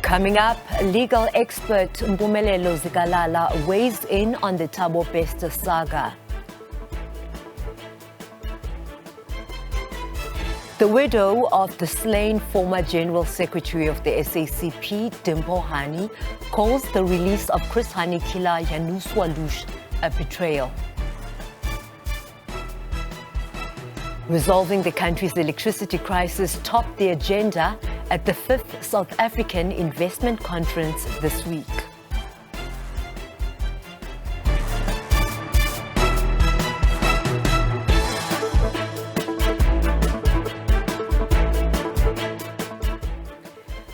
Coming up, legal expert Mpumelelo Zikalala weighs in on the Thabo Bester saga. The widow of the slain former General Secretary of the SACP, Dimpo Hani, calls the release of Chris Hani killer Janus Walush a betrayal. Resolving the country's electricity crisis topped the agenda at the 5th South African Investment Conference this week.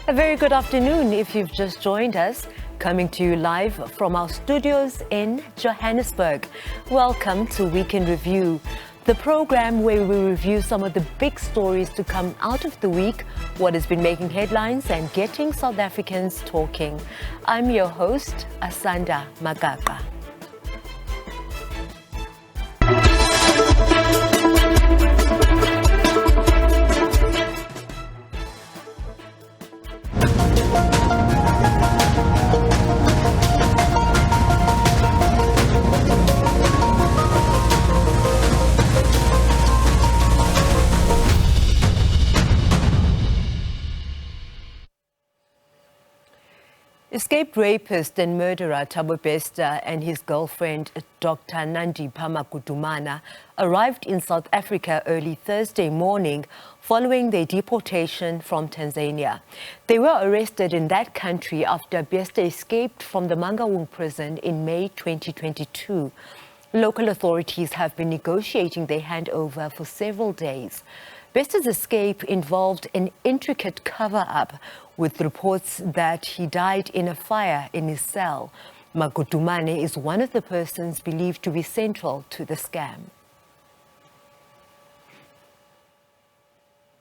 A very good afternoon if you've just joined us, coming to you live from our studios in Johannesburg. Welcome to Weekend Review, the program where we review some of the big stories to come out of the week, what has been making headlines and getting South Africans talking. I'm your host, Asanda Magaga. Escaped rapist and murderer Thabo Bester and his girlfriend Dr. Magudumana arrived in South Africa early Thursday morning following their deportation from Tanzania. They were arrested in that country after Bester escaped from the Mangaung prison in May 2022. Local authorities have been negotiating their handover for several days. Bester's escape involved an intricate cover-up, with reports that he died in a fire in his cell. Magudumana is one of the persons believed to be central to the scam.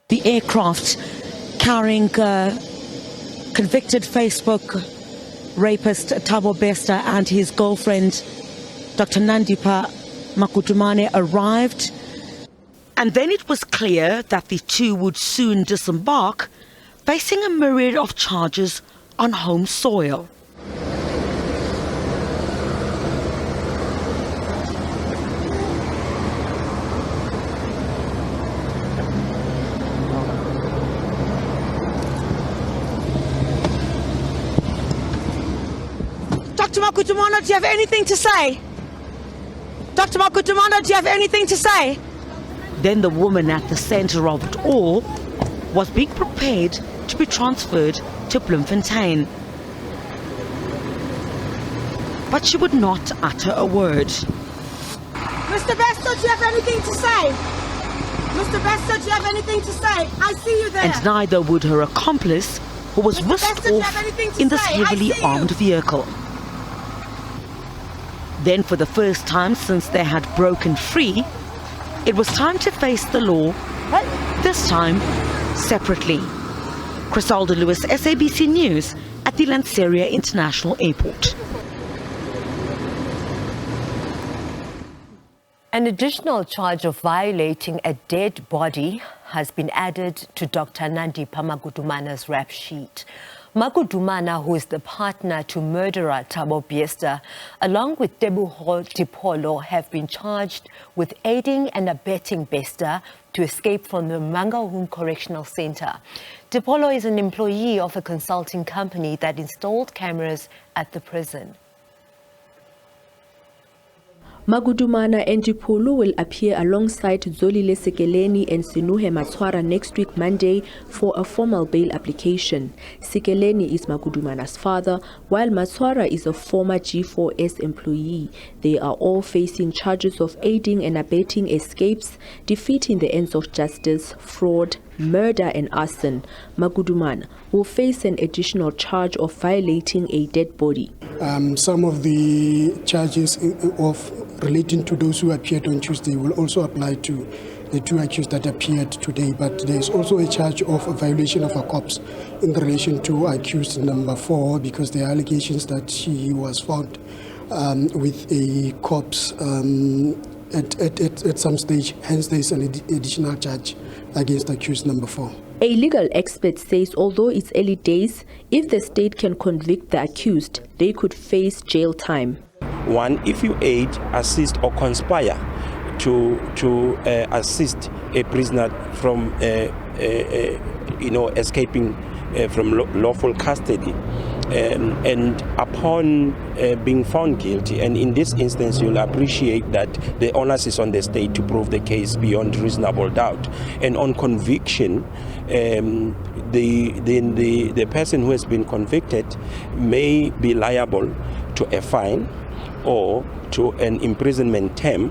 The aircraft carrying convicted Facebook rapist Thabo Bester and his girlfriend Dr. Magudumana arrived, and then it was clear that the two would soon disembark, facing a myriad of charges on home soil. Dr. Magudumana, do you have anything to say? Dr. Magudumana, do you have anything to say? Then the woman at the center of it all was being prepared to be transferred to Bloemfontein. But she would not utter a word. Mr. Bester, do you have anything to say? Mr. Bester, do you have anything to say? I see you there. And neither would her accomplice, who was whisked off in this heavily armed vehicle. Then, for the first time since they had broken free, it was time to face the law, this time separately. Crisalda Lewis, SABC News at the Lanseria International Airport. An additional charge of violating a dead body has been added to Dr. Magudumana's rap sheet. Magudumana, who is the partner to murderer Thabo Bester, along with Teboho Dipolo, have been charged with aiding and abetting Bester to escape from the Mangaung Correctional Center. Dipolo is an employee of a consulting company that installed cameras at the prison. Magudumana and Dipolo will appear alongside Zolile Sikeleni and Sinuhe Matshwara next week Monday for a formal bail application. Sikeleni is Magudumana's father, while Matshwara is a former G4S employee. They are all facing charges of aiding and abetting escapes, defeating the ends of justice, fraud, murder and arson. Magudumana will face an additional charge of violating a dead body. Some of the charges relating to those who appeared on Tuesday will also apply to the two accused that appeared today, but there is also a charge of a violation of a corpse in relation to accused number 4, because there are allegations that he was found with a corpse at some stage. Hence there is an additional charge against accused number 4. A legal expert says although it's early days, if the state can convict the accused, they could face jail time. One, if you aid, assist or conspire to assist a prisoner from escaping from lawful custody, and upon being found guilty, and in this instance you'll appreciate that the onus is on the state to prove the case beyond reasonable doubt, and on conviction the person who has been convicted may be liable to a fine or to an imprisonment term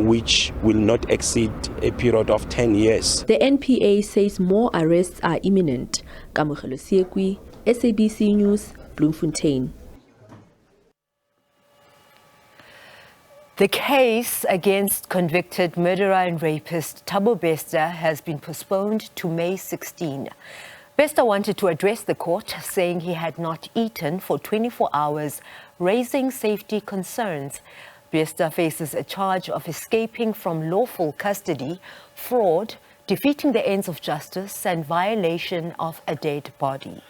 which will not exceed a period of 10 years. The NPA says more arrests are imminent. Kamogelo Siekwi, SABC News, Bloemfontein. The case against convicted murderer and rapist Thabo Bester has been postponed to May 16. Bester wanted to address the court, saying he had not eaten for 24 hours, raising safety concerns. Bester faces a charge of escaping from lawful custody, fraud, defeating the ends of justice, and violation of a dead body.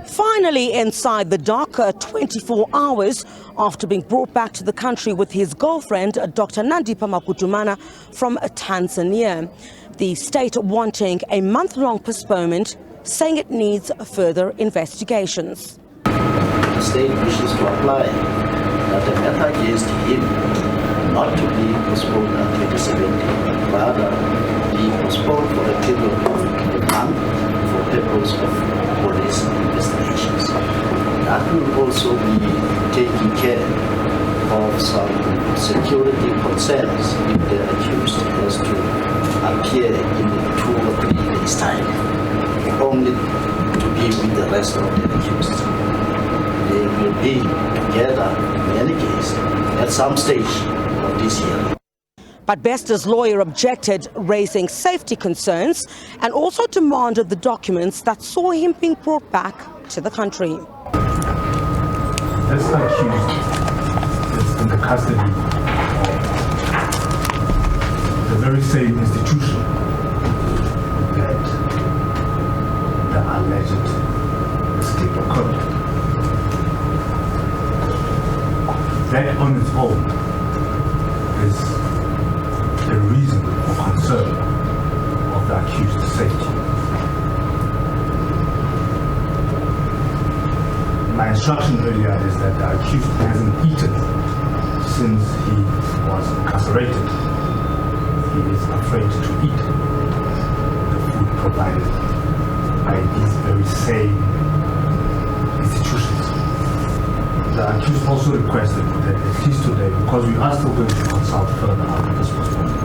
Finally inside the dock, 24 hours after being brought back to the country with his girlfriend, Dr. Nandipha Magudumana from Tanzania. The state wanting a month-long postponement, saying it needs further investigations. The state wishes to apply that the matter against him not to be postponed until the 17th, rather be postponed for a period of a month for purpose of police investigations. That will also be taking care of some security concerns if the accused has to appear in 2 or 3 days' time, only to be with the rest of the accused. They will be together in any case at some stage of this year. But Bester's lawyer objected, raising safety concerns and also demanded the documents that saw him being brought back to the country. This accused is in the custody of the very same institution that the alleged escape occurred. That on its own is the reason for concern of the accused's safety. My instruction earlier is that the accused hasn't eaten since he was incarcerated. He is afraid to eat the food provided by these very same institutions. The accused also requested that at least today, because we are still going to consult further after this postponement,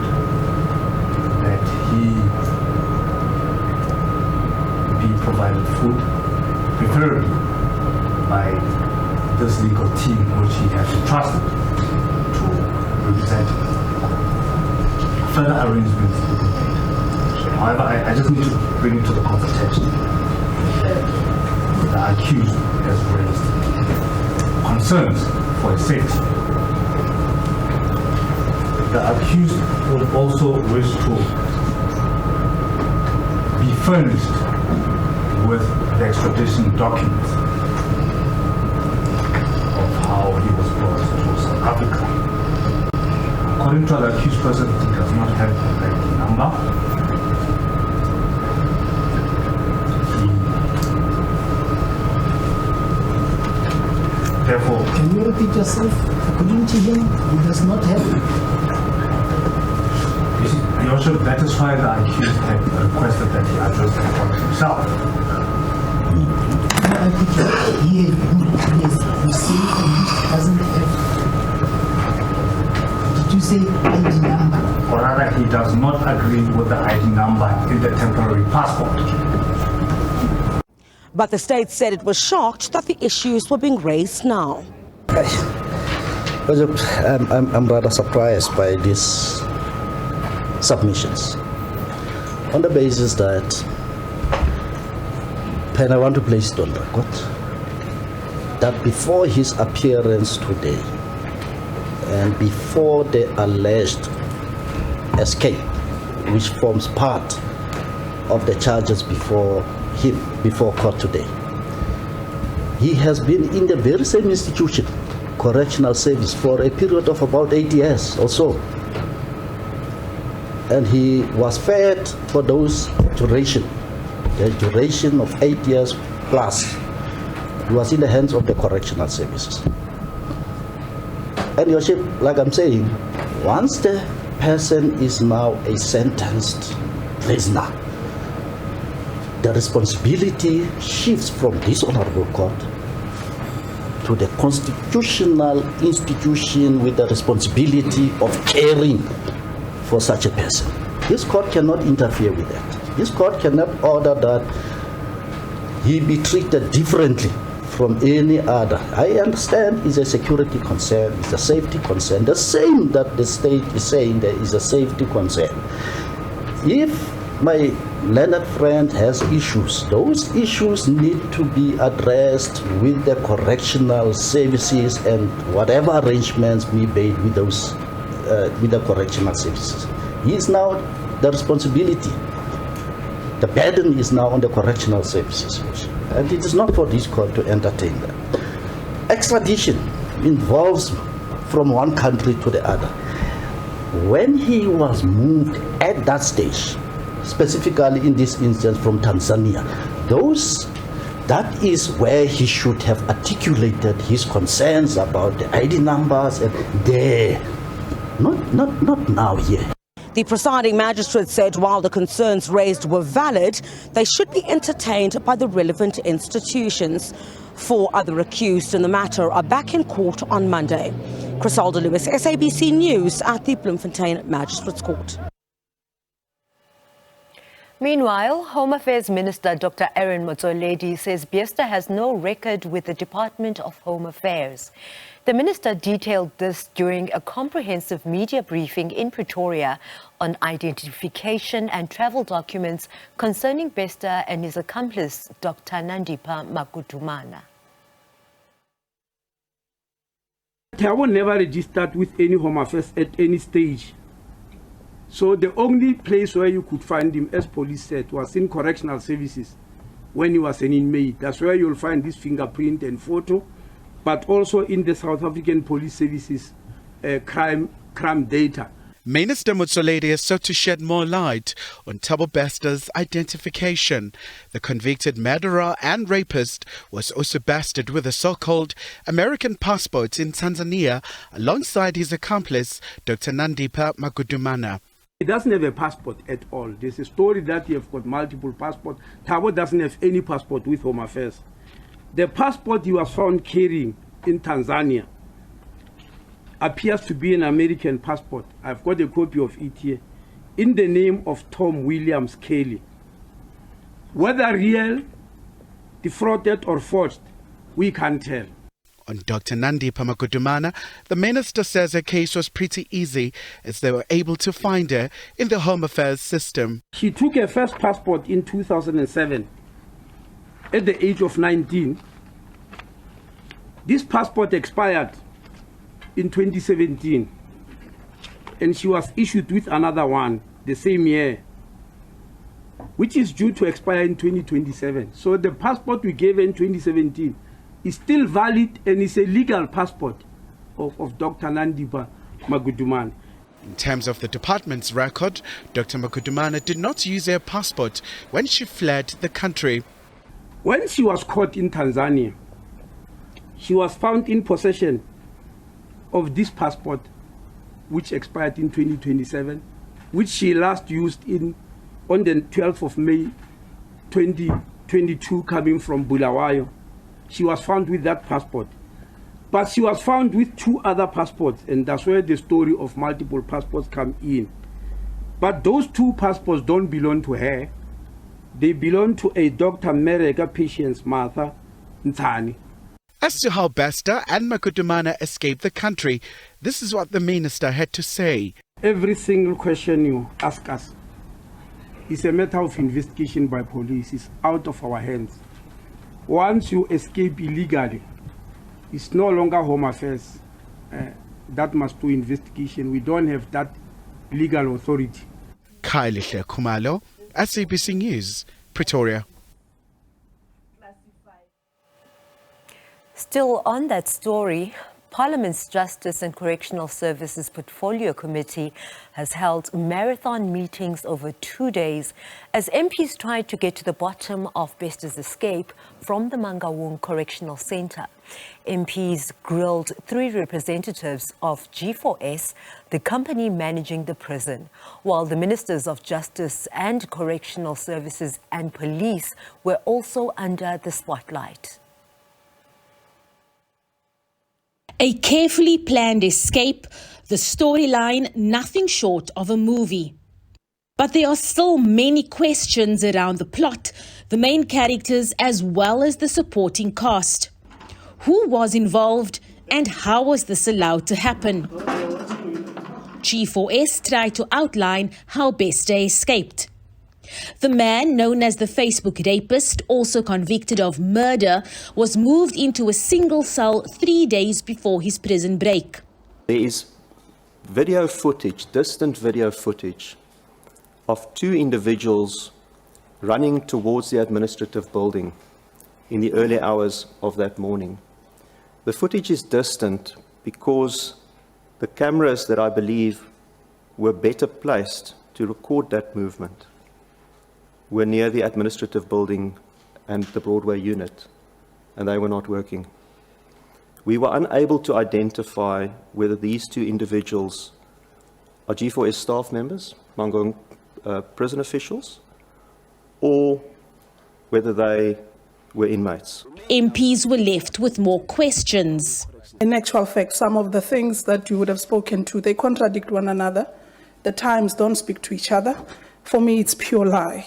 that he be provided food, preferably by this legal team which he has entrusted to represent him. Further arrangements will be made. However, I just need to bring it to the court's attention that the accused has raised concerns for his safety. The accused will also wish to be furnished with the extradition documents of how he was brought to South Africa. According to the accused person, he does not have an ID number. Therefore, can you repeat yourself? According to him, he does not have it. Your Worship, that is why the accused had requested that he address the court himself. Yes, you say he doesn't have. Did you say ID number? Or rather, he does not agree with the ID number in the temporary passport. But the state said it was shocked that the issues were being raised now. I'm rather surprised by these submissions on the basis that, and I want to place it on record, that before his appearance today, and before the alleged escape, which forms part of the charges before court today. He has been in the very same institution, correctional service, for a period of about 8 years or so. And he was fed for those duration, the duration of 8 years plus. He was in the hands of the correctional services. And Your Worship, like I'm saying, once the person is now a sentenced prisoner, the responsibility shifts from this honorable court to the constitutional institution with the responsibility of caring for such a person. This court cannot interfere with that. This court cannot order that he be treated differently from any other. I understand it's a security concern, it's a safety concern, the same that the state is saying there is a safety concern. If my learned friend has issues, those issues need to be addressed with the correctional services and whatever arrangements we made with those with the correctional services. He is now the responsibility. The burden is now on the correctional services, and it is not for this court to entertain that. Extradition involves from one country to the other. When he was moved at that stage, specifically in this instance from Tanzania, that is where he should have articulated his concerns about the ID numbers and there, not now here. The presiding magistrate said while the concerns raised were valid, they should be entertained by the relevant institutions. 4 other accused in the matter are back in court on Monday. Crisalda Lewis, SABC News at the Bloemfontein Magistrates Court. Meanwhile, Home Affairs Minister Dr. Aaron Motsoaledi says Bester has no record with the Department of Home Affairs. The minister detailed this during a comprehensive media briefing in Pretoria on identification and travel documents concerning Bester and his accomplice, Dr. Nandipa Magudumana. Thabo never registered with any Home Affairs at any stage. So the only place where you could find him, as police said, was in correctional services when he was an inmate. That's where you'll find this fingerprint and photo, but also in the South African Police Services crime data. Minister Motsoaledi is sought to shed more light on Thabo Bester's identification. The convicted murderer and rapist was also bested with a so-called American passport in Tanzania alongside his accomplice, Dr. Nandipa Magudumana. He doesn't have a passport at all. There's a story that he has got multiple passports. Thabo doesn't have any passport with Home Affairs. The passport he was found carrying in Tanzania appears to be an American passport. I've got a copy of it here, in the name of Tom Williams Kelly. Whether real, defrauded or forged, we can't tell. On Dr. Nandipa Magudumana, the minister says her case was pretty easy as they were able to find her in the Home Affairs system. She took her first passport in 2007 at the age of 19. This passport expired in 2017 and she was issued with another one the same year, which is due to expire in 2027. So the passport we gave her in 2017 is still valid and is a legal passport of Dr. Nandipa Magudumana. In terms of the department's record, Dr. Magudumana did not use her passport when she fled the country. When she was caught in Tanzania, she was found in possession of this passport, which expired in 2027, which she last used on the 12th of May 2022 coming from Bulawayo. She was found with that passport. But she was found with 2 other passports, and that's where the story of multiple passports come in. But those 2 passports don't belong to her. They belong to a Dr. Mereka Patience Martha Ntani. As to how Bester and Magudumana escaped the country, this is what the minister had to say. Every single question you ask us is a matter of investigation by police. It's out of our hands. Once you escape illegally, it's no longer Home Affairs that must do investigation. We don't have that legal authority. Kylie Khumalo, SABC News, Pretoria. Still on that story, Parliament's Justice and Correctional Services Portfolio Committee has held marathon meetings over 2 days as MPs tried to get to the bottom of Bester's escape from the Mangaung Correctional Centre. MPs grilled 3 representatives of G4S, the company managing the prison, while the Ministers of Justice and Correctional Services and Police were also under the spotlight. A carefully planned escape, the storyline nothing short of a movie. But there are still many questions around the plot, the main characters as well as the supporting cast. Who was involved and how was this allowed to happen? G4S tried to outline how Bester escaped. The man, known as the Facebook rapist, also convicted of murder, was moved into a single cell 3 days before his prison break. There is video footage, distant video footage, of 2 individuals running towards the administrative building in the early hours of that morning. The footage is distant because the cameras that I believe were better placed to record that movement were near the administrative building and the Broadway unit, and they were not working. We were unable to identify whether these 2 individuals are G4S staff members, Mangaung prison officials, or whether they were inmates. MPs were left with more questions. In actual fact, some of the things that you would have spoken to, they contradict one another. The times don't speak to each other. For me, it's pure lie.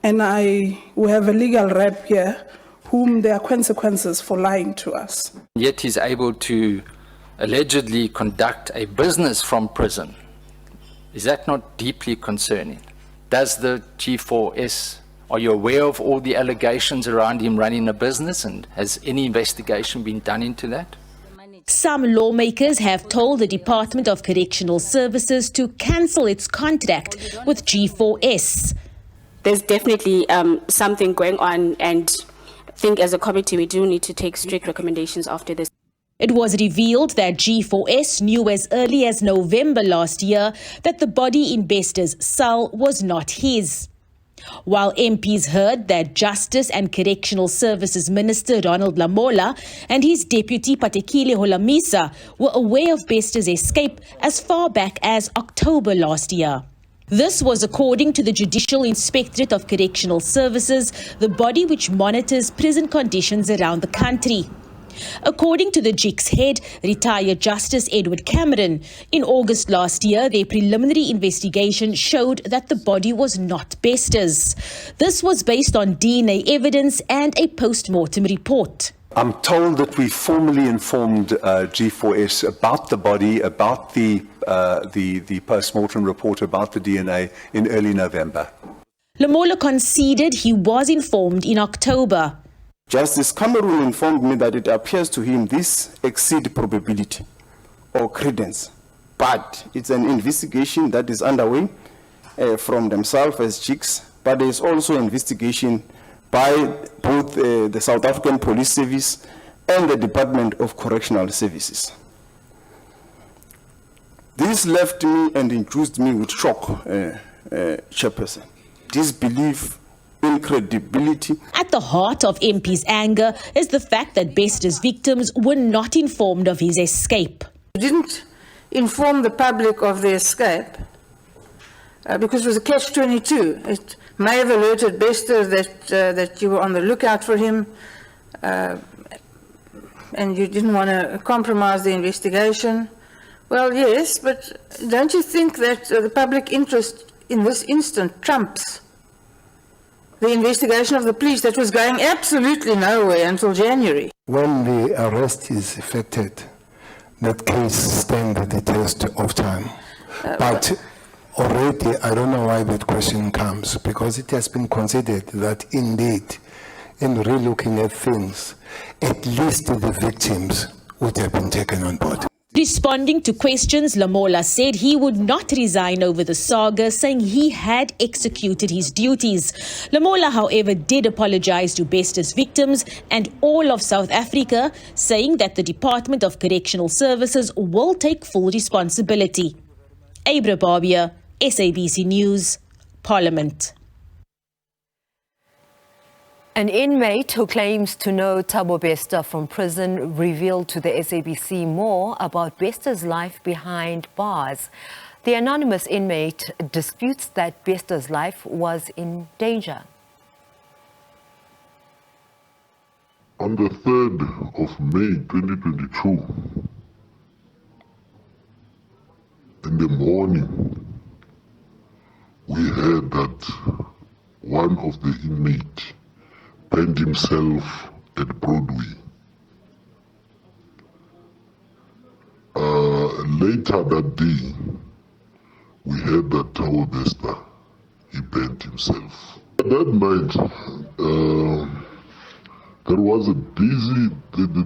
And we have a legal rep here whom there are consequences for lying to us. Yet he's able to allegedly conduct a business from prison. Is that not deeply concerning? Does the G4S, are you aware of all the allegations around him running a business, and has any investigation been done into that? Some lawmakers have told the Department of Correctional Services to cancel its contract with G4S. There's definitely something going on, and I think as a committee we do need to take strict recommendations after this. It was revealed that G4S knew as early as November last year that the body in Bester's cell was not his. While MPs heard that Justice and Correctional Services Minister Ronald Lamola and his deputy Patekile Holamisa were aware of Bester's escape as far back as October last year. This was according to the Judicial Inspectorate of Correctional Services, the body which monitors prison conditions around the country. According to the JIC's head, retired Justice Edward Cameron, in August last year, their preliminary investigation showed that the body was not Bester's. This was based on DNA evidence and a post-mortem report. I'm told that we formally informed G4S about the body, about the post-mortem report, about the DNA in early November. Lamola conceded he was informed in October. Justice Cameron informed me that it appears to him this exceeds probability or credence, but it's an investigation that is underway from themselves as JICs, but there is also investigation by both the South African Police Service and the Department of Correctional Services. This left me and induced me with shock, Chairperson. Disbelief, incredibility. At the heart of MP's anger is the fact that Bester's victims were not informed of his escape. You didn't inform the public of the escape because it was a catch-22. It may have alerted Bester that you were on the lookout for him and you didn't want to compromise the investigation. Well, yes, but don't you think that the public interest in this instant trumps the investigation of the police that was going absolutely nowhere until January? When the arrest is effected, that case stands the test of time. But already, I don't know why that question comes, because it has been considered that indeed, in relooking at things, at least the victims would have been taken on board. Responding to questions, Lamola said he would not resign over the saga, saying he had executed his duties. Lamola, however, did apologize to Bester's victims and all of South Africa, saying that the Department of Correctional Services will take full responsibility. Abra Barbia, SABC News, Parliament. An inmate who claims to know Thabo Bester from prison revealed to the SABC more about Bester's life behind bars. The anonymous inmate disputes that Bester's life was in danger. On the 3rd of May 2022, in the morning, we heard that one of the inmates burned himself at Broadway. Later that day, we heard that Thabo Bester, he burned himself. That night, there was a busy,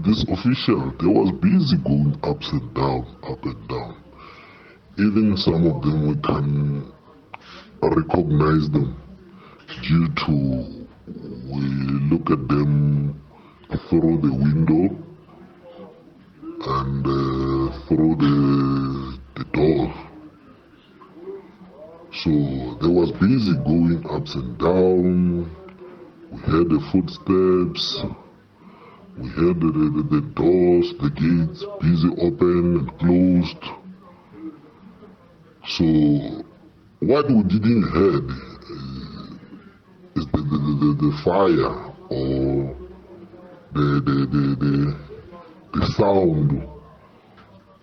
this official, they was busy going up and down. Even some of them we can recognize them due to we look at them through the window and through the door. So they was busy going up and down. We heard the footsteps. We heard the doors, the gates busy open and closed. So what we didn't hear is the fire or the sound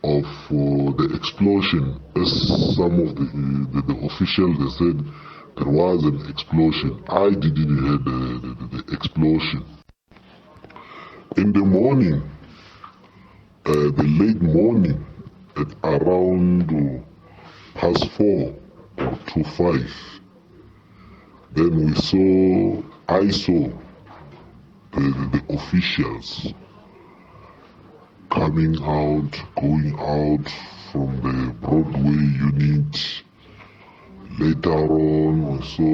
of the explosion. As some of the officials, they said there was an explosion. I didn't hear the explosion. In the morning, the late morning, at around past 4 to 5, then I saw the officials coming out, going out from the Broadway unit. Later on, we saw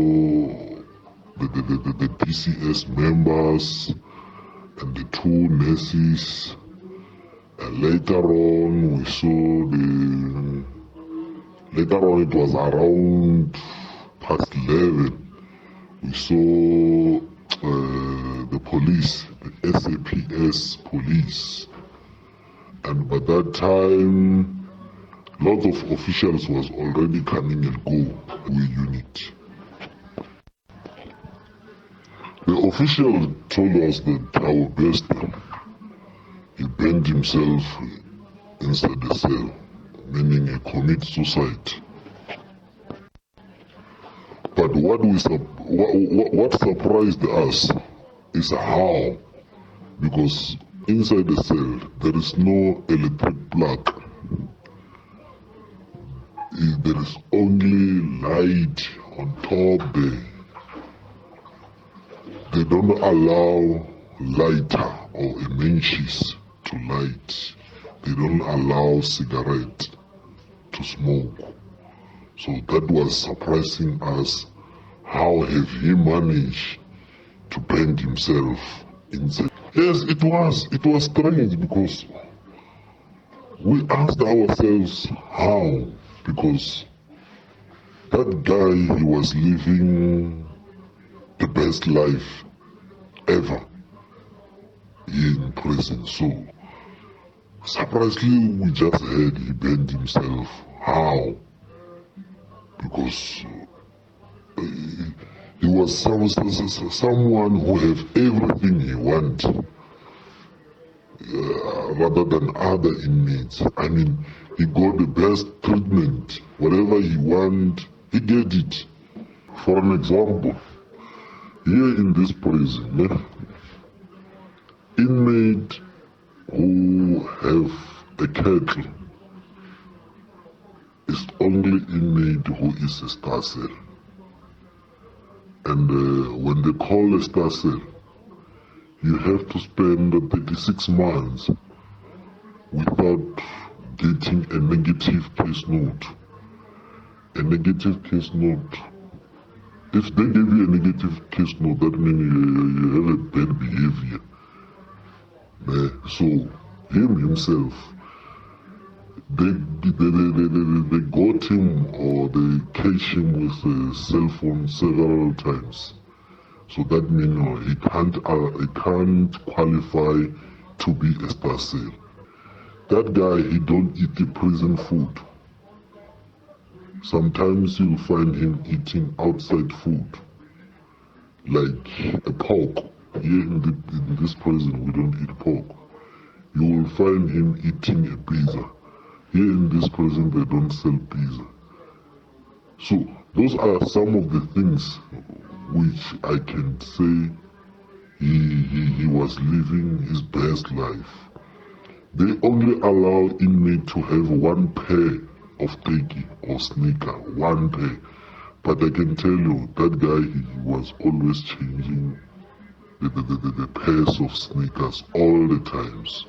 the PCS members and the 2 nurses. And later on, we saw later on it was around past 11. We saw the police, the SAPS police. And by that time, lots of officials was already coming and go to the unit. The official told us that Thabo Bester, he burned himself inside the cell, meaning he committed suicide. But what surprised us is how, because inside the cell there is no electric plug. There is only light on top there. They don't allow lighter or matches to light. They don't allow cigarette to smoke. So that was surprising us. How have he managed to burn himself inside? Yes, it was strange because we asked ourselves how, because that guy, he was living the best life ever in prison. So surprisingly, we just heard he burned himself. How? Because he was someone who have everything he want, rather than other inmates. I mean, he got the best treatment. Whatever he want, he get it. For an example, here in this prison, inmate who have a cattle is only inmate who is a star cell. And when they call a star cell, you have to spend 36 months without getting a negative case note. A negative case note. If they give you a negative case note, that means you have a bad behavior. So him himself, they got him or they catch him with a cell phone several times. So that means he can't qualify to be a star sale. That guy, he don't eat the prison food. Sometimes you'll find him eating outside food, like a pork. Here in this prison, we don't eat pork. You will find him eating a pizza. Here in this prison, they don't sell pizza. So those are some of the things which I can say he was living his best life. They only allow inmate to have one pair of teki or sneaker, one pair. But I can tell you, that guy, he was always changing the pairs of sneakers all the times.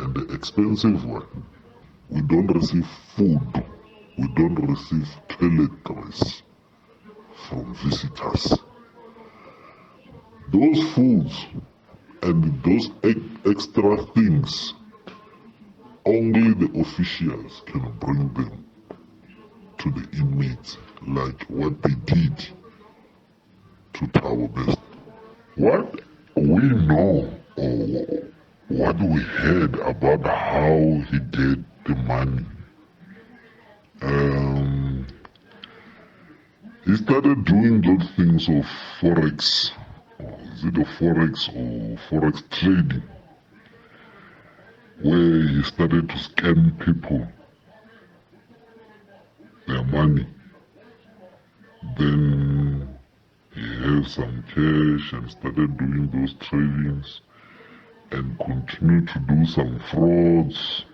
And the expensive one. We don't receive food. We don't receive toiletries from visitors. Those foods and those extra things, only the officials can bring them to the inmates, like what they did to Thabo Bester. What we know, or what we heard about how he did the money, he started doing those things of forex. Is it a forex or forex trading? Where he started to scam people their money. Then he had some cash and started doing those tradings and continued to do some frauds.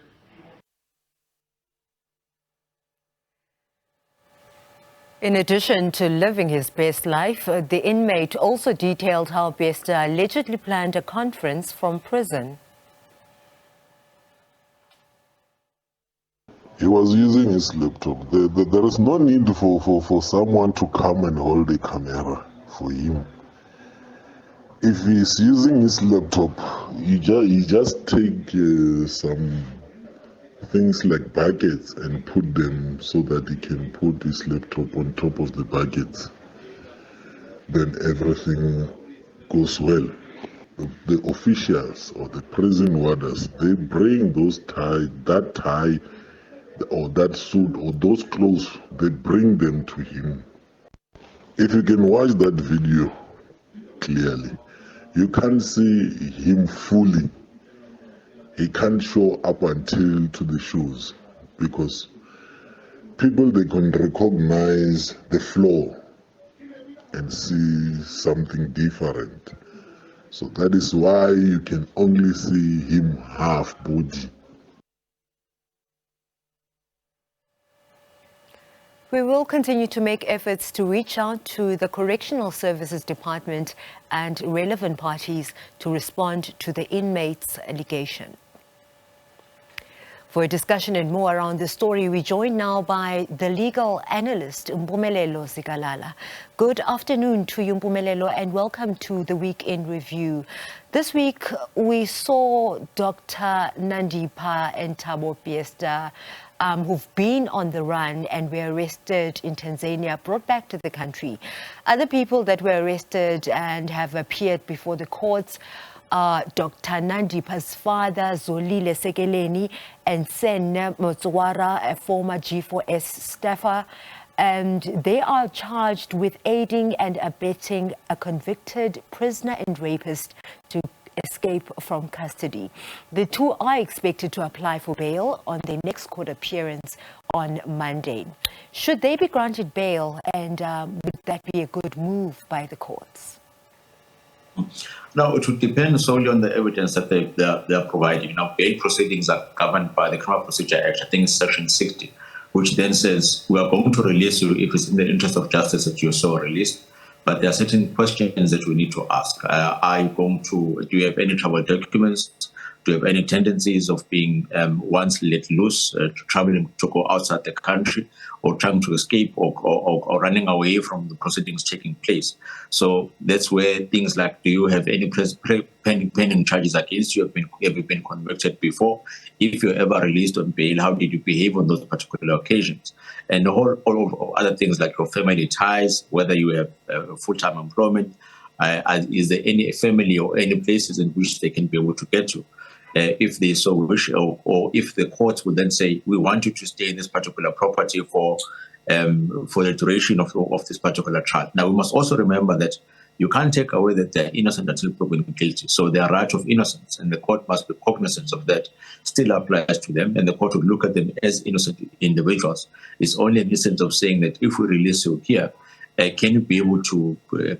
In addition to living his best life, the inmate also detailed how Bester allegedly planned a conference from prison. He was using his laptop. There is no need for someone to come and hold a camera for him. If he's using his laptop, he just take some things like buckets and put them so that he can put his laptop on top of the buckets. Then everything goes well. The officials or the prison warders, they bring that tie or that suit or those clothes, they bring them to him. If you can watch that video clearly, you can't see him fully. He can't show up until to the shoes because people, they can recognize the floor and see something different. So that is why you can only see him half body. We will continue to make efforts to reach out to the Correctional Services Department and relevant parties to respond to the inmates' allegation. For a discussion and more around this story, we're joined now by the legal analyst, Mpumelelo Zikalala. Good afternoon to you, Mpumelelo, and welcome to the Week in Review. This week, we saw Dr. Nandipha and Thabo Bester, who've been on the run and were arrested in Tanzania, brought back to the country. Other people that were arrested and have appeared before the courts are Dr. Nandipha's father, Zolile Sekeleni, and Senne Motswara, a former G4S staffer. And they are charged with aiding and abetting a convicted prisoner and rapist to escape from custody. The two are expected to apply for bail on their next court appearance on Monday. Should they be granted bail, and would that be a good move by the courts? No, it would depend solely on the evidence that they are providing. Now, bail proceedings are governed by the Criminal Procedure Act, I think it's Section 60, which then says we are going to release you if it's in the interest of justice that you're so released. But there are certain questions that we need to ask. Do you have any travel documents? to have any tendencies of being once let loose, traveling to go outside the country, or trying to escape, or running away from the proceedings taking place. So that's where things like, do you have any pending charges against you? Have you been convicted before? If you're ever released on bail, how did you behave on those particular occasions? And all of other things like your family ties, whether you have full-time employment, is there any family or any places in which they can be able to get to, if they so wish, or if the courts would then say, we want you to stay in this particular property for the duration of this particular trial. Now, we must also remember that you can't take away that they're innocent until proven guilty. So their right of innocence, and the court must be cognizant of that, still applies to them, and the court would look at them as innocent individuals. It's only an instance of saying that if we release you here, can you be able to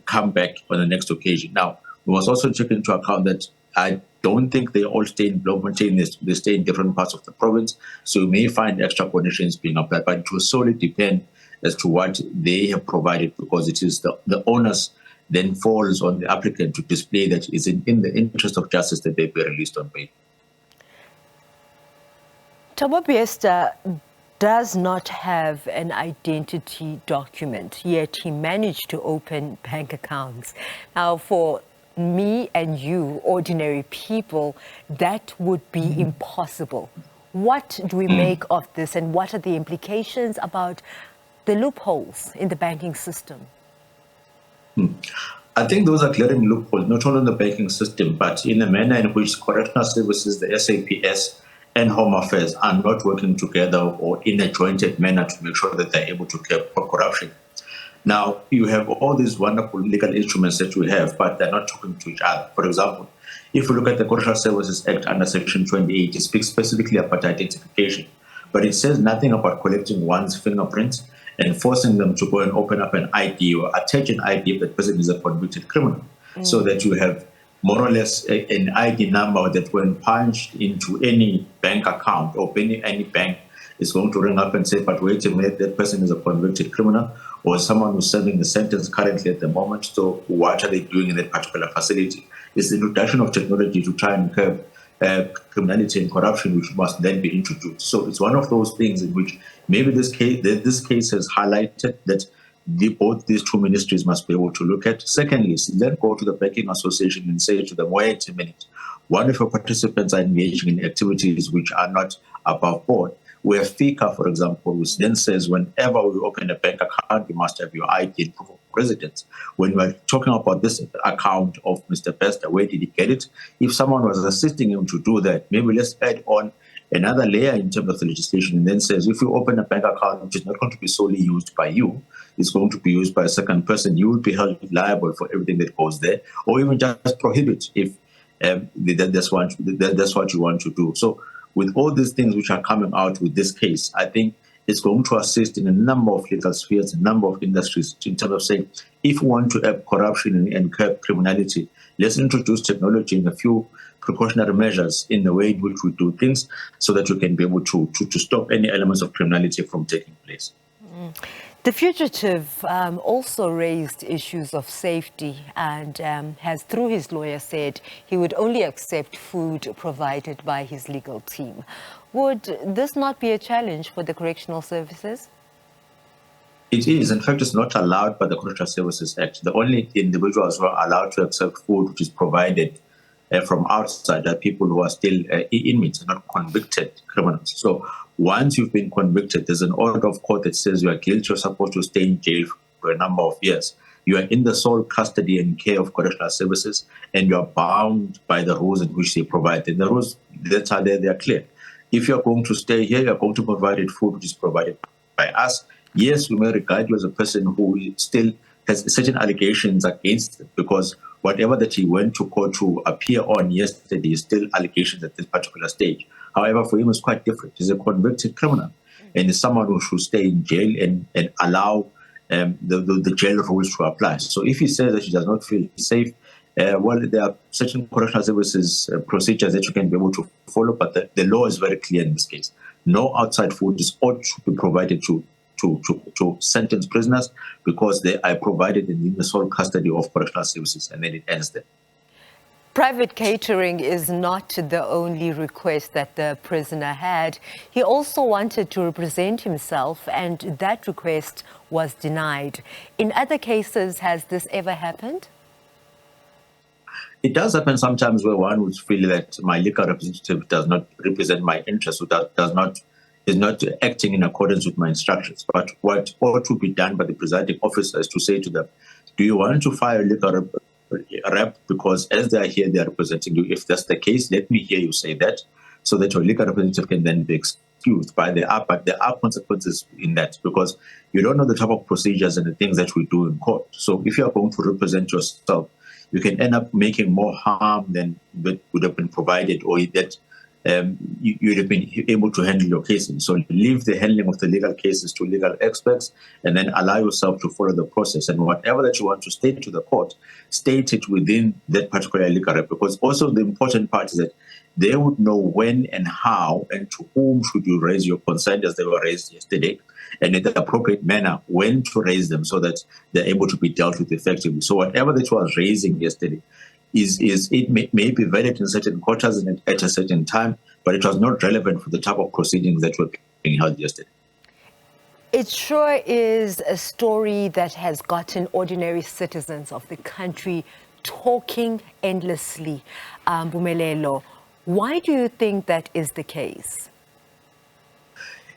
come back on the next occasion? Now, we must also take into account that I don't think they all stay in Bloemfontein. They stay in different parts of the province. So you may find extra conditions being applied, but it will solely depend as to what they have provided, because it is the onus then falls on the applicant to display that it's in the interest of justice that they be released on bail. Thabo Bester does not have an identity document, yet he managed to open bank accounts. Now, for me and you, ordinary people, that would be impossible. What do we make of this, and what are the implications about the loopholes in the banking system? I think those are glaring loopholes, not only in the banking system, but in the manner in which correctional services, the SABC, and Home Affairs are not working together or in a jointed manner to make sure that they're able to curb corruption. Now, you have all these wonderful legal instruments that we have, but they're not talking to each other. For example, if you look at the Correctional Services Act under Section 28, it speaks specifically about identification, but it says nothing about collecting one's fingerprints and forcing them to go and open up an ID or attach an ID if that person is a convicted criminal, so that you have more or less an ID number that when punched into any bank account or any bank is going to ring up and say, but wait a minute, that person is a convicted criminal, or someone who's serving the sentence currently at the moment, so what are they doing in that particular facility? It's the introduction of technology to try and curb criminality and corruption, which must then be introduced. So it's one of those things in which maybe this case has highlighted that both these two ministries must be able to look at. Secondly, then go to the Banking Association and say to them, wait a minute, what if your participants are engaging in activities which are not above board? We have FICA, for example, which then says whenever we open a bank account, you must have your ID and proof of residence. When we're talking about this account of Mr. Bester, where did he get it? If someone was assisting him to do that, maybe let's add on another layer in terms of the legislation, and then says if you open a bank account which is not going to be solely used by you, it's going to be used by a second person, you will be held liable for everything that goes there, or even just prohibit if that's what you want to do. So with all these things which are coming out with this case, I think it's going to assist in a number of legal spheres, a number of industries, in terms of saying, if we want to curb corruption and curb criminality, let's introduce technology and a few precautionary measures in the way in which we do things, so that we can be able to stop any elements of criminality from taking place. The fugitive also raised issues of safety and has, through his lawyer, said he would only accept food provided by his legal team. Would this not be a challenge for the correctional services? It is. In fact, it's not allowed by the Correctional Services Act. The only individuals who are allowed to accept food which is provided from outside are people who are still inmates, not convicted criminals. So once you've been convicted, there's an order of court that says you are guilty, you're supposed to stay in jail for a number of years. You are in the sole custody and care of correctional services, and you are bound by the rules in which they provide. And the rules that are there, they are clear. If you're going to stay here, you're going to provide food which is provided by us. Yes, we may regard you as a person who still has certain allegations against it, because whatever that he went to court to appear on yesterday is still allegations at this particular stage. However, for him, it's quite different. He's a convicted criminal, and he's someone who should stay in jail and allow the jail rules to apply. So if he says that he does not feel safe, well, there are certain correctional services procedures that you can be able to follow, but the law is very clear in this case. No outside food is ought to be provided to sentenced prisoners, because they are provided in the sole custody of correctional services, and then it ends there. Private catering is not the only request that the prisoner had. He also wanted to represent himself, and that request was denied. In other cases, has this ever happened? It does happen sometimes where one would feel that my legal representative does not represent my interests, or is not acting in accordance with my instructions. But what ought to be done by the presiding officer is to say to them, do you want to fire a legal rep? Because as they are here, they are representing you. If that's the case, let me hear you say that, so that your legal representative can then be excused. But there are consequences in that, because you don't know the type of procedures and the things that we do in court. So if you are going to represent yourself, you can end up making more harm than would have been provided, or that you'd have been able to handle your cases. So leave the handling of the legal cases to legal experts, and then allow yourself to follow the process. And whatever that you want to state to the court, state it within that particular legal rep. Because also the important part is that they would know when and how and to whom should you raise your concern, as they were raised yesterday, and in the appropriate manner when to raise them, so that they're able to be dealt with effectively. So whatever that was raising yesterday, it may be valid in certain quarters and at a certain time, but it was not relevant for the type of proceedings that were being held yesterday. It sure is a story that has gotten ordinary citizens of the country talking endlessly. Mpumelelo, why do you think that is the case?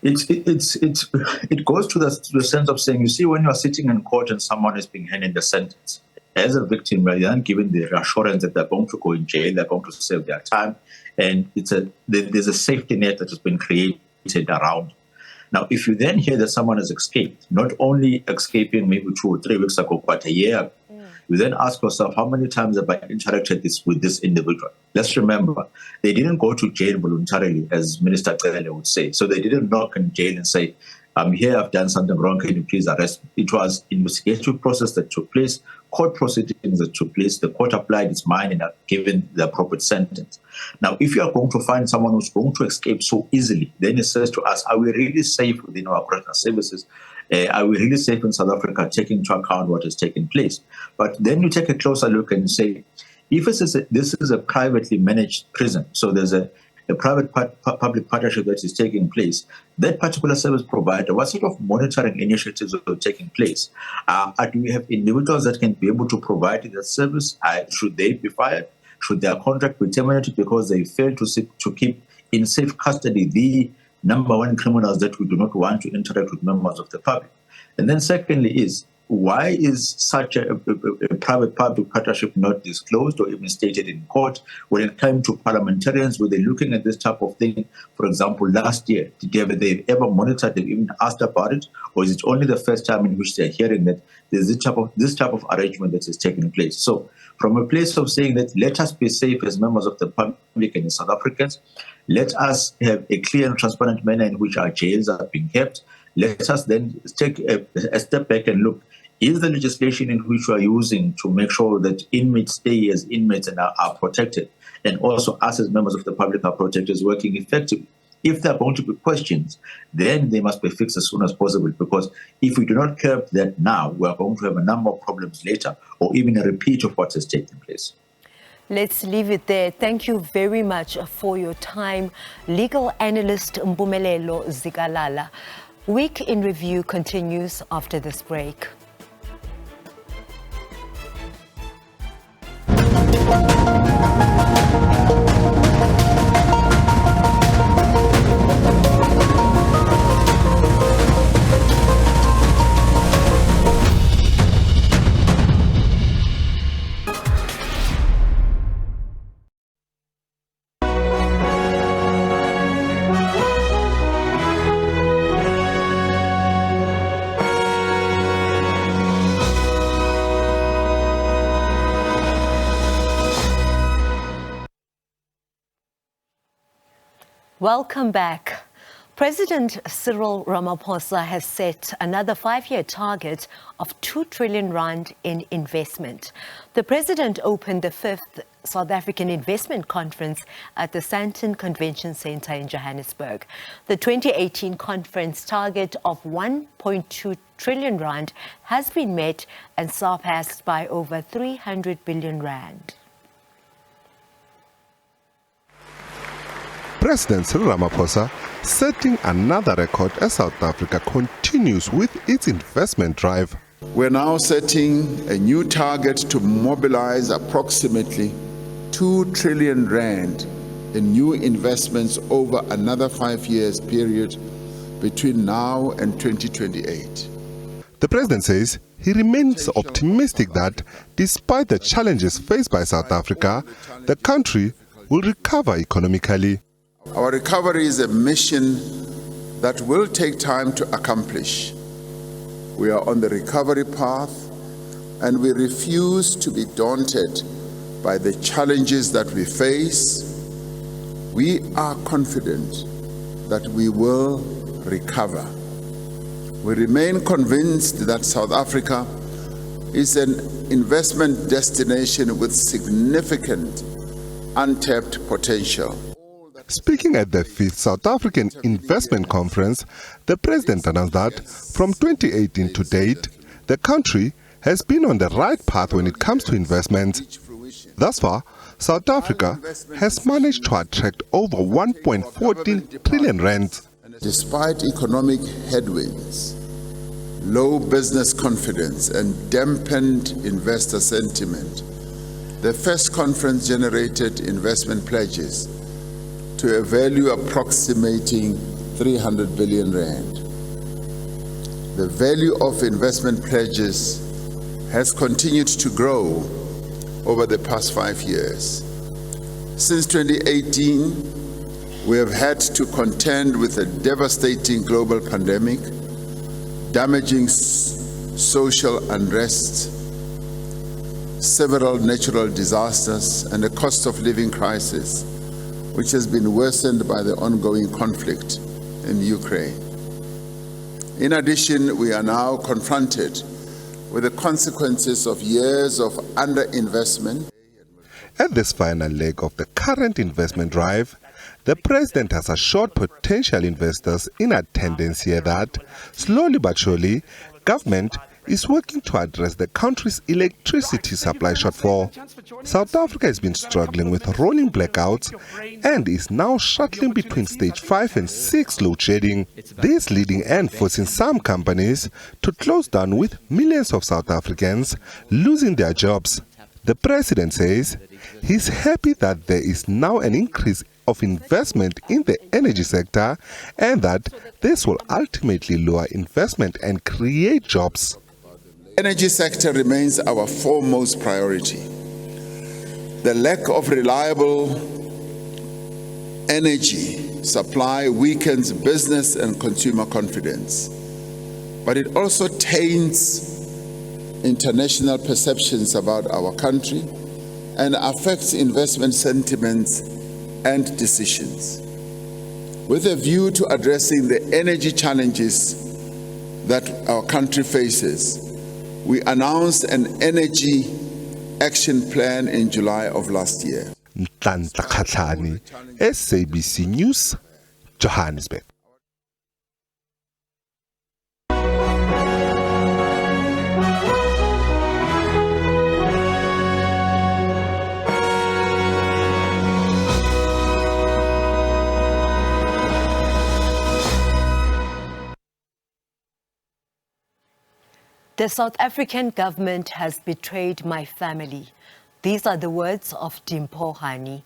It goes to the sense of saying, you see, when you are sitting in court and someone is being handed a sentence, as a victim, you are then given the reassurance that they're going to go in jail, they're going to serve their time, and there's a safety net that has been created around. Now, if you then hear that someone has escaped, not only escaping maybe 2 or 3 weeks ago, but a year ago, you then ask yourself, how many times have I interacted with this individual? Let's remember, they didn't go to jail voluntarily, as Minister Cele would say. So they didn't knock in jail and say, I'm here, I've done something wrong, can you please arrest me? It was investigative process that took place, court proceedings that took place, the court applied its mind and given the appropriate sentence. Now, if you are going to find someone who's going to escape so easily, then it says to us, are we really safe within our correctional services? Are we really safe in South Africa, taking into account what has taken place? But then you take a closer look and say, if this is a privately managed prison, so there's a private-public partnership that is taking place, that particular service provider, what sort of monitoring initiatives are taking place? Do we have individuals that can be able to provide that service? Should they be fired? Should their contract be terminated because they failed to keep in safe custody the number one criminals that we do not want to interact with members of the public? And then secondly is, why is such a private-public partnership not disclosed or even stated in court? When it came to parliamentarians, were they looking at this type of thing? For example, last year, did they ever monitored, they even asked about it? Or is it only the first time in which they're hearing that there's this type of arrangement that is taking place? So from a place of saying that let us be safe as members of the public and as South Africans, let us have a clear and transparent manner in which our jails are being kept. Let us then take a step back and look, is the legislation in which we are using to make sure that inmates stay as inmates and are protected, and also us as members of the public are protected, is working effectively? If there are going to be questions, then they must be fixed as soon as possible, because if we do not curb that now, we are going to have a number of problems later, or even a repeat of what has taken place. Let's leave it there. Thank you very much for your time. Legal analyst Mpumelelo Zikalala. Week in Review continues after this break. Welcome back. President Cyril Ramaphosa has set another 5-year target of 2 trillion rand in investment. The president opened the 5th South African Investment Conference at the Sandton Convention Centre in Johannesburg. The 2018 conference target of 1.2 trillion rand has been met and surpassed by over 300 billion rand. President Cyril Ramaphosa setting another record as South Africa continues with its investment drive. We're now setting a new target to mobilize approximately 2 trillion rand in new investments over another 5 years period between now and 2028. The president says he remains optimistic that despite the challenges faced by South Africa, the country will recover economically. Our recovery is a mission that will take time to accomplish. We are on the recovery path and we refuse to be daunted by the challenges that we face. We are confident that we will recover. We remain convinced that South Africa is an investment destination with significant untapped potential. Speaking at the 5th South African Investment Conference, the president announced that from 2018 to date, the country has been on the right path when it comes to investment. Thus far, South Africa has managed to attract over 1.14 trillion rand. Despite economic headwinds, low business confidence and dampened investor sentiment, the first conference generated investment pledges to a value approximating 300 billion rand. The value of investment pledges has continued to grow over the past 5 years. Since 2018, we have had to contend with a devastating global pandemic, damaging social unrest, several natural disasters, and a cost of living crisis, which has been worsened by the ongoing conflict in Ukraine. In addition, we are now confronted with the consequences of years of underinvestment. At this final leg of the current investment drive, the president has assured potential investors in attendance here that, slowly but surely, government is working to address the country's electricity supply shortfall. South Africa has been struggling with rolling blackouts and is now shuttling between stage 5 and 6 load shedding. This leading and forcing some companies to close down, with millions of South Africans losing their jobs. The president says he's happy that there is now an increase of investment in the energy sector and that this will ultimately lower investment and create jobs. The energy sector remains our foremost priority. The lack of reliable energy supply weakens business and consumer confidence, but it also taints international perceptions about our country and affects investment sentiments and decisions. With a view to addressing the energy challenges that our country faces, we announced an energy action plan in July of last year. SABC News, Johannesburg. The South African government has betrayed my family. These are the words of Dimpho Hani.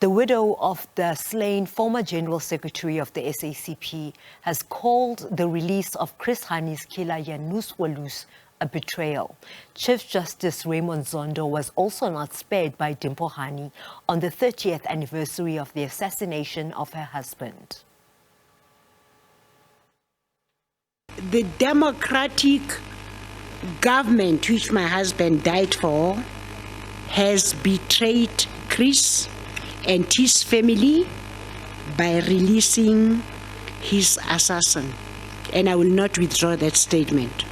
The widow of the slain former General Secretary of the SACP has called the release of Chris Hani's killer Janus Walus a betrayal. Chief Justice Raymond Zondo was also not spared by Dimpho Hani on the 30th anniversary of the assassination of her husband. The democratic government which my husband died for has betrayed Chris and his family by releasing his assassin, and I will not withdraw that statement.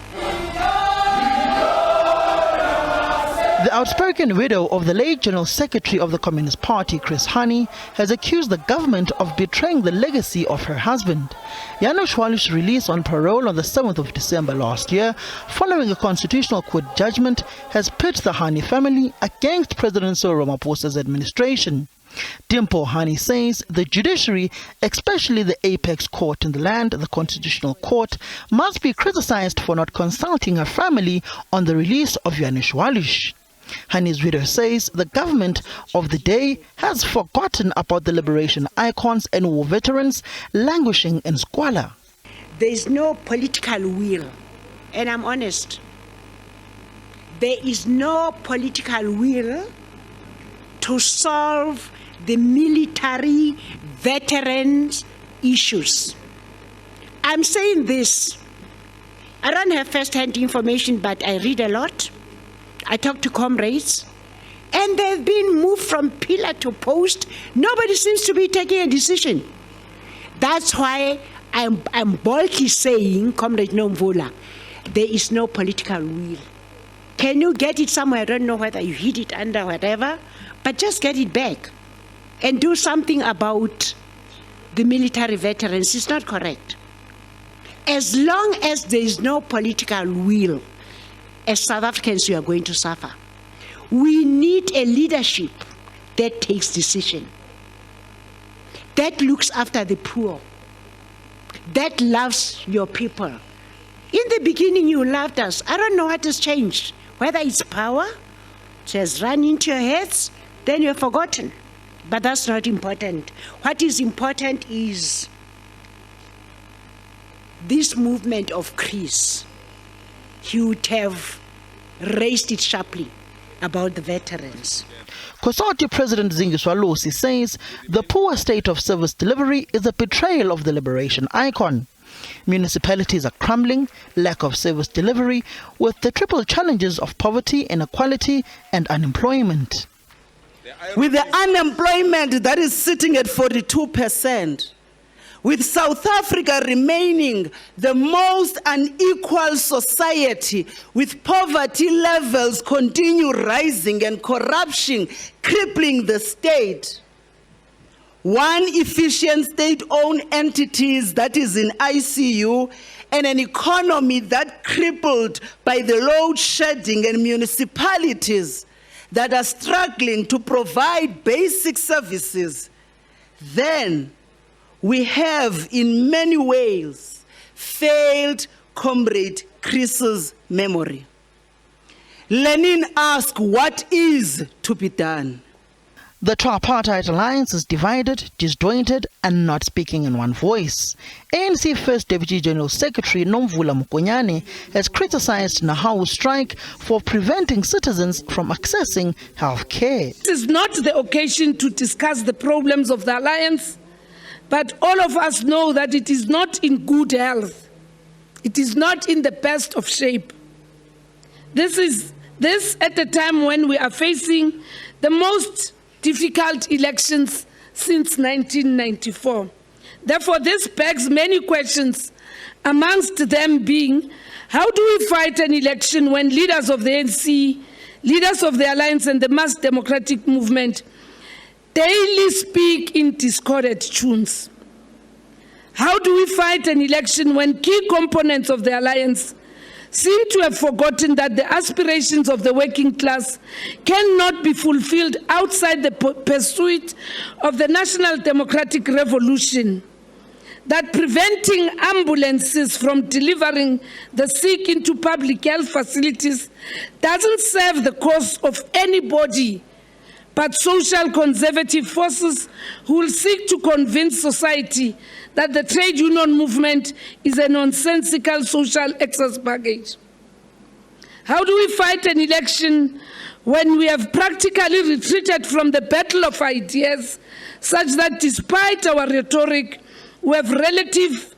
The outspoken widow of the late General Secretary of the Communist Party, Chris Hani, has accused the government of betraying the legacy of her husband. Janus Walus' release on parole on the 7th of December last year, following a Constitutional Court judgment, has pit the Hani family against President Cyril Ramaphosa's administration. Dimpo Hani says the judiciary, especially the apex court in the land, the Constitutional Court, must be criticized for not consulting her family on the release of Yanushwalish. Hani's widow says the government of the day has forgotten about the liberation icons and war veterans languishing in squalor. There is no political will, and I'm honest. There is no political will to solve the military veterans issues. I'm saying this. I don't have first-hand information, but I read a lot. I talk to comrades, and they've been moved from pillar to post. Nobody seems to be taking a decision. That's why I'm boldly saying, Comrade Nomvula, there is no political will. Can you get it somewhere? I don't know whether you hid it under whatever, but just get it back and do something about the military veterans. It's not correct. As long as there is no political will, as South Africans, we are going to suffer. We need a leadership that takes decision, that looks after the poor, that loves your people. In the beginning, you loved us. I don't know what has changed. Whether it's power, it has run into your heads, then you're forgotten. But that's not important. What is important is this movement of Chris. He would have raised it sharply about the veterans. COSATU President Zingiswa Lusi says the poor state of service delivery is a betrayal of the liberation icon. Municipalities are crumbling, lack of service delivery, with the triple challenges of poverty, inequality and unemployment. With the unemployment that is sitting at 42%, with South Africa remaining the most unequal society, with poverty levels continue rising and corruption crippling the state, one efficient state-owned entities that is in ICU, and an economy that crippled by the load shedding, and municipalities that are struggling to provide basic services, then we have in many ways failed Comrade Chris's memory. Lenin asked, what is to be done? The tripartite alliance is divided, disjointed and not speaking in one voice. ANC First Deputy General Secretary Nomvula Mokonyane has criticized Nahao's strike for preventing citizens from accessing health care. This is not the occasion to discuss the problems of the alliance, but all of us know that it is not in good health. It is not in the best of shape. This at a time when we are facing the most difficult elections since 1994. Therefore, this begs many questions, amongst them being, how do we fight an election when leaders of the ANC, leaders of the alliance and the mass democratic movement daily speak in discordant tunes? How do we fight an election when key components of the alliance seem to have forgotten that the aspirations of the working class cannot be fulfilled outside the pursuit of the national democratic revolution, that preventing ambulances from delivering the sick into public health facilities doesn't serve the cause of anybody but social conservative forces who will seek to convince society that the trade union movement is a nonsensical social excess baggage? How do we fight an election when we have practically retreated from the battle of ideas, such that despite our rhetoric, we have relative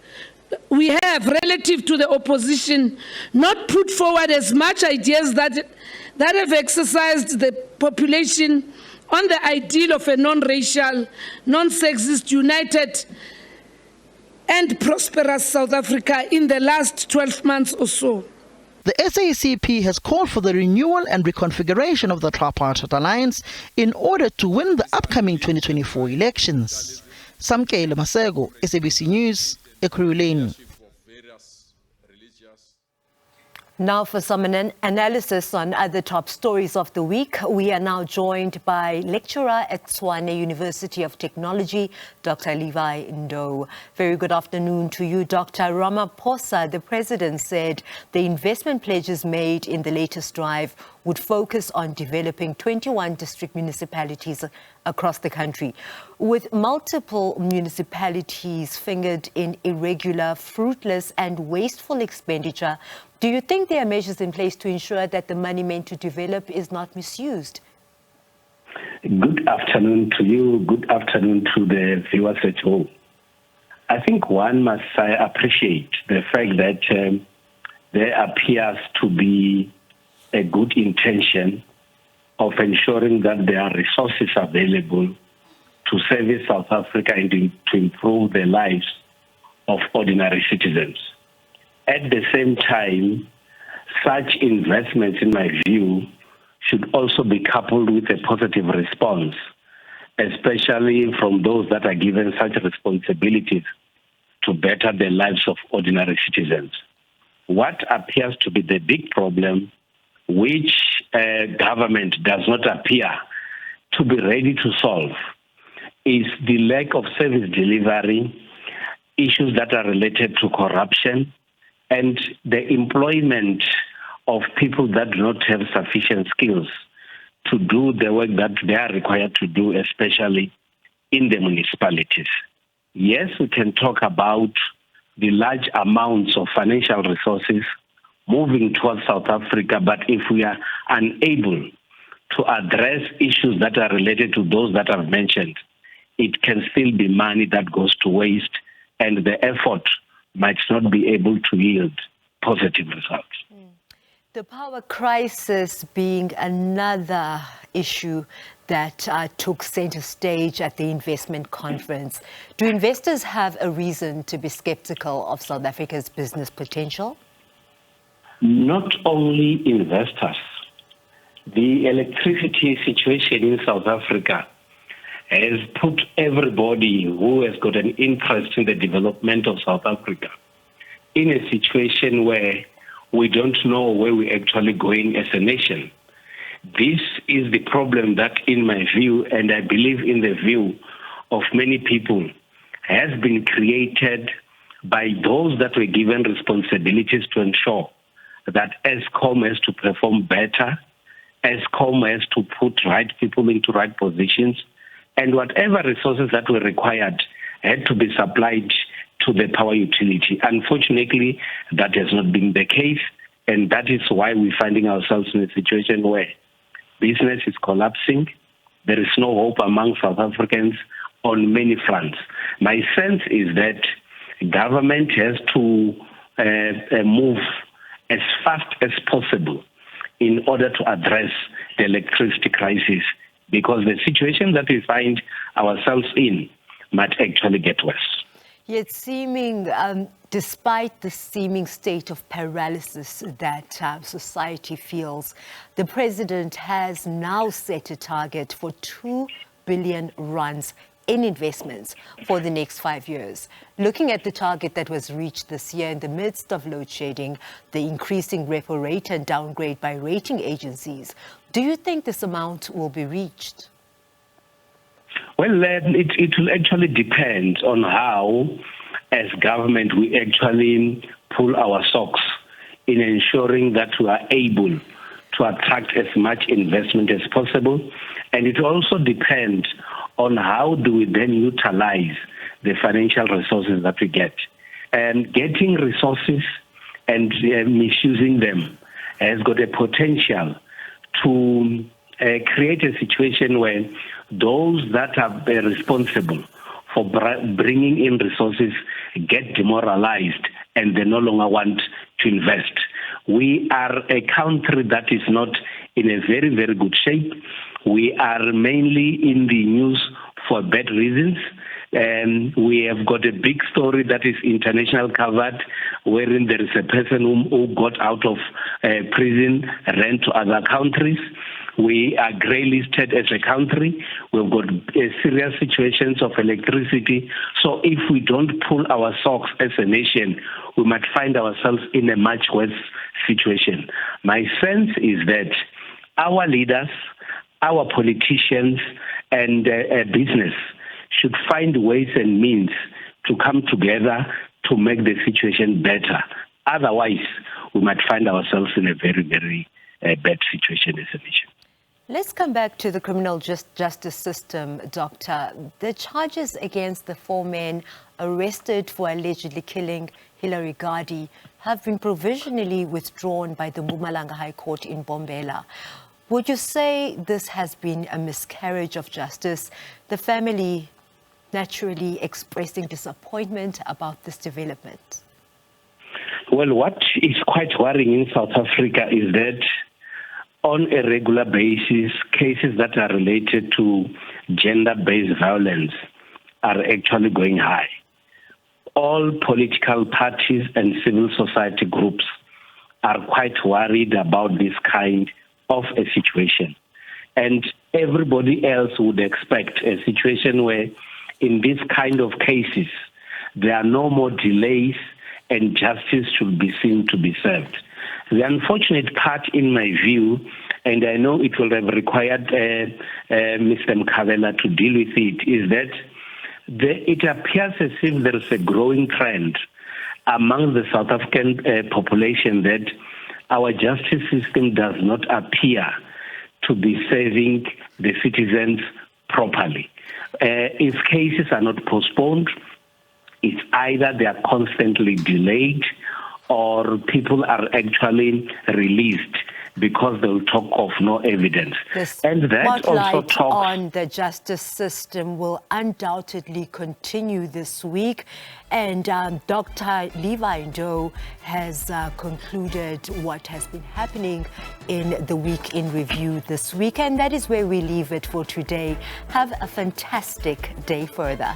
to the opposition not put forward as much ideas that have exercised the population on the ideal of a non-racial, non-sexist, united and prosperous South Africa in the last 12 months or so. The SACP has called for the renewal and reconfiguration of the tripartite alliance in order to win the upcoming 2024 elections. Samkele Masego, SABC News, Ekurhuleni. Now for some analysis on other top stories of the week. We are now joined by lecturer at Tshwane University of Technology, Dr. Levi Ndo. Very good afternoon to you, Dr. Ramaphosa. The president said the investment pledges made in the latest drive would focus on developing 21 district municipalities across the country. With multiple municipalities fingered in irregular, fruitless and wasteful expenditure, do you think there are measures in place to ensure that the money meant to develop is not misused? Good afternoon to you. Good afternoon to the viewers at home. I think one must appreciate the fact that there appears to be a good intention of ensuring that there are resources available to service South Africa and to improve the lives of ordinary citizens. At the same time, such investments, in my view, should also be coupled with a positive response, especially from those that are given such responsibilities to better the lives of ordinary citizens. What appears to be the big problem, which government does not appear to be ready to solve, is the lack of service delivery, issues that are related to corruption, and the employment of people that do not have sufficient skills to do the work that they are required to do, especially in the municipalities. Yes, we can talk about the large amounts of financial resources moving towards South Africa, but if we are unable to address issues that are related to those that I've mentioned, it can still be money that goes to waste, and the effort might not be able to yield positive results. The power crisis being another issue that took center stage at the investment conference. Do investors have a reason to be skeptical of South Africa's business potential? Not only investors. The electricity situation in South Africa has put everybody who has got an interest in the development of South Africa in a situation where we don't know where we're actually going as a nation. This is the problem that, in my view, and I believe in the view of many people, has been created by those that were given responsibilities to ensure that Eskom has to perform better, Eskom has to put right people into right positions, and whatever resources that were required had to be supplied to the power utility. Unfortunately, that has not been the case, and that is why we're finding ourselves in a situation where business is collapsing. There is no hope among South Africans on many fronts. My sense is that government has to move as fast as possible in order to address the electricity crisis, because the situation that we find ourselves in might actually get worse. Yet despite the seeming state of paralysis that society feels, the president has now set a target for 2 billion rands in investments for the next 5 years. Looking at the target that was reached this year in the midst of load shedding, the increasing repo rate and downgrade by rating agencies, do you think this amount will be reached? Well, it will actually depend on how, as government, we actually pull our socks in ensuring that we are able to attract as much investment as possible. And it also depends on how do we then utilize the financial resources that we get. And getting resources and misusing them has got a potential to create a situation where those that are responsible for bringing in resources get demoralized and they no longer want to invest. We are a country that is not in a very, very good shape. We are mainly in the news for bad reasons. And we have got a big story that is international covered, wherein there is a person who got out of prison, ran to other countries. We are grey listed as a country. We've got serious situations of electricity. So if we don't pull our socks as a nation, we might find ourselves in a much worse situation. My sense is that our leaders, our politicians, and business should find ways and means to come together to make the situation better. Otherwise, we might find ourselves in a very, very bad situation as a nation. Let's come back to the criminal justice system, Doctor. The charges against the 4 men arrested for allegedly killing Hilary Gadi have been provisionally withdrawn by the Mpumalanga High Court in Bombela. Would you say this has been a miscarriage of justice? The family naturally expressing disappointment about this development. Well, what is quite worrying in South Africa is that on a regular basis, cases that are related to gender-based violence are actually going high. All political parties and civil society groups are quite worried about this kind of a situation. And everybody else would expect a situation where in this kind of cases, there are no more delays and justice should be seen to be served. The unfortunate part, in my view, and I know it will have required Mr. Mkhabela to deal with it, is that it appears as if there is a growing trend among the South African population that our justice system does not appear to be serving the citizens properly. If cases are not postponed, it's either they are constantly delayed or people are actually released because they'll talk of no evidence. And that also talks on the justice system will undoubtedly continue this week. And Dr. Levi Ndoh has concluded what has been happening in the Week in Review this week. And that is where we leave it for today. Have a fantastic day further.